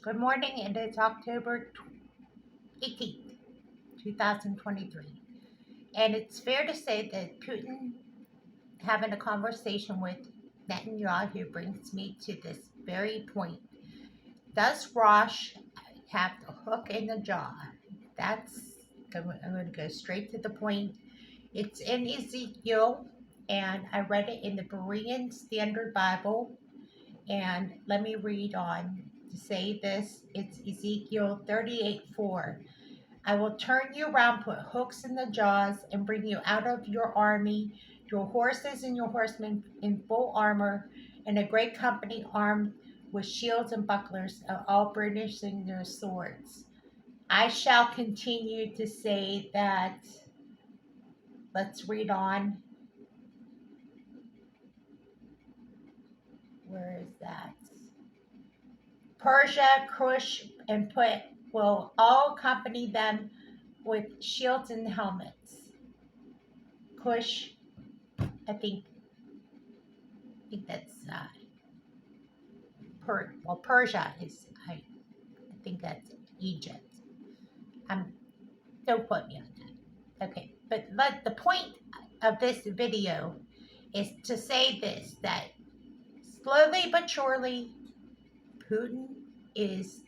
Good morning, and it's October 18th, 2023. And it's fair to say that Putin having a conversation with Netanyahu brings me to this very point. Does Rosh have the hook in the jaw? I'm going to go straight to the point. It's in Ezekiel, and I read it in the Berean Standard Bible. And let me read on to say this. It's Ezekiel 38:4. I will turn you around, put hooks in the jaws, and bring you out of your army, your horses and your horsemen in full armor, and a great company armed with shields and bucklers, all brandishing their swords. I shall continue to say that. Let's read on. Where is that? Persia, Cush, and Put will all accompany them with shields and helmets. Cush, I think that's Persia is, I think that's Egypt. Um, don't quote me on that. Okay, but the point of this video is to say this, that slowly but surely, Putin is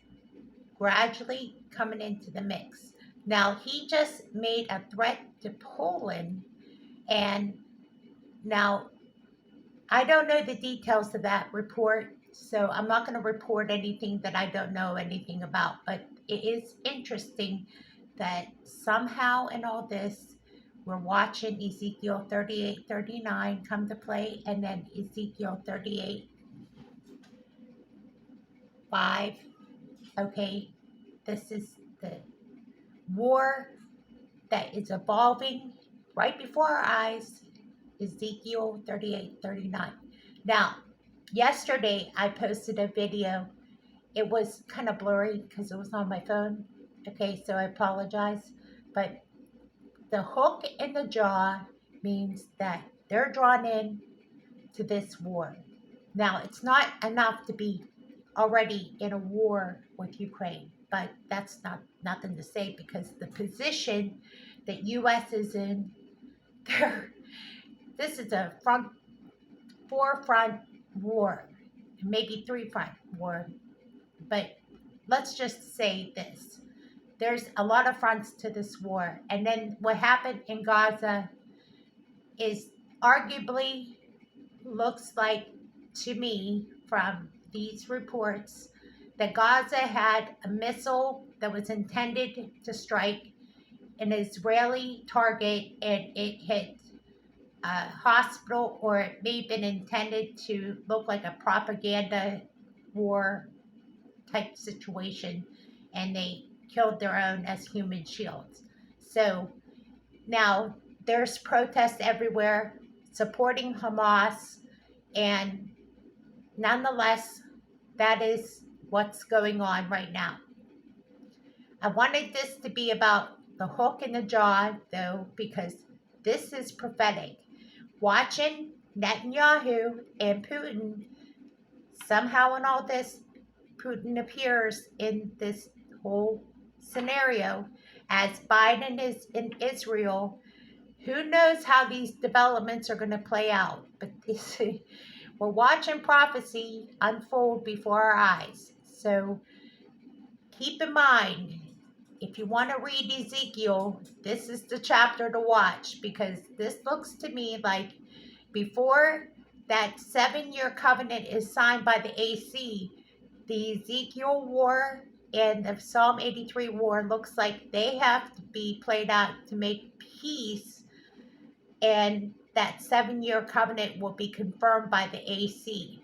gradually coming into the mix. Now, he just made a threat to Poland, and now I don't know the details of that report, so I'm not going to report anything that I don't know anything about. But it is interesting that somehow in all this, we're watching Ezekiel 38:39 come to play, and then Ezekiel 38:5. Okay, this is the war that is evolving right before our eyes. Ezekiel 38:39. Now, yesterday I posted a video. It was kind of blurry because it was on my phone. Okay, so I apologize. But the hook in the jaw means that they're drawn in to this war. Now, it's not enough to be already in a war with Ukraine, but that's nothing to say because the position that U.S. is in, this is a four-front war, maybe three-front war, but let's just say this. There's a lot of fronts to this war. And then what happened in Gaza is arguably looks like to me from these reports that Gaza had a missile that was intended to strike an Israeli target, and it hit a hospital, or it may have been intended to look like a propaganda war type situation, and they killed their own as human shields. So now there's protests everywhere supporting Hamas, and nonetheless, that is what's going on right now. I wanted this to be about the hook in the jaw, though, because this is prophetic. Watching Netanyahu and Putin, somehow in all this, Putin appears in this whole scenario as Biden is in Israel. Who knows how these developments are going to play out? But we're watching prophecy unfold before our eyes. So keep in mind, if you want to read Ezekiel, this is the chapter to watch, because this looks to me like before that 7-year covenant is signed by the AC, the Ezekiel war and the Psalm 83 war looks like they have to be played out to make peace, and that 7-year covenant will be confirmed by the AC.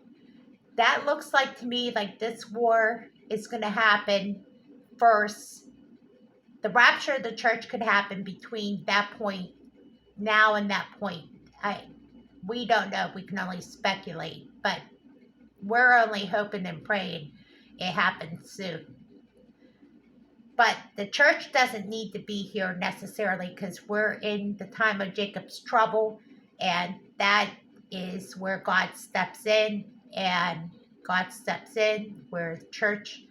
That looks like to me like this war is going to happen first. The rapture of the church could happen between that point, now and that point. We don't know. We can only speculate, but we're only hoping and praying it happens soon. But the church doesn't need to be here necessarily, because we're in the time of Jacob's trouble, and that is where God steps in, and God steps in where the church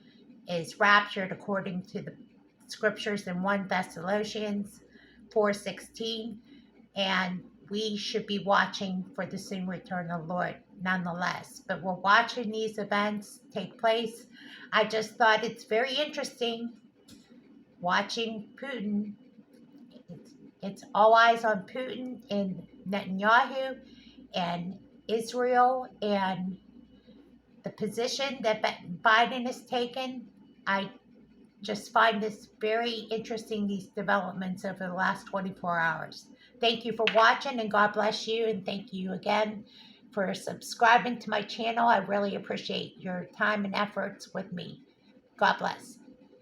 is raptured according to the scriptures in 1 Thessalonians 4:16, and we should be watching for the soon return of the Lord nonetheless. But we're watching these events take place. I just thought it's very interesting watching Putin. It's all eyes on Putin and Netanyahu and Israel and the position that Biden has taken. I just find this very interesting, these developments over the last 24 hours. Thank you for watching, and God bless you. And thank you again for subscribing to my channel. I really appreciate your time and efforts with me. God bless.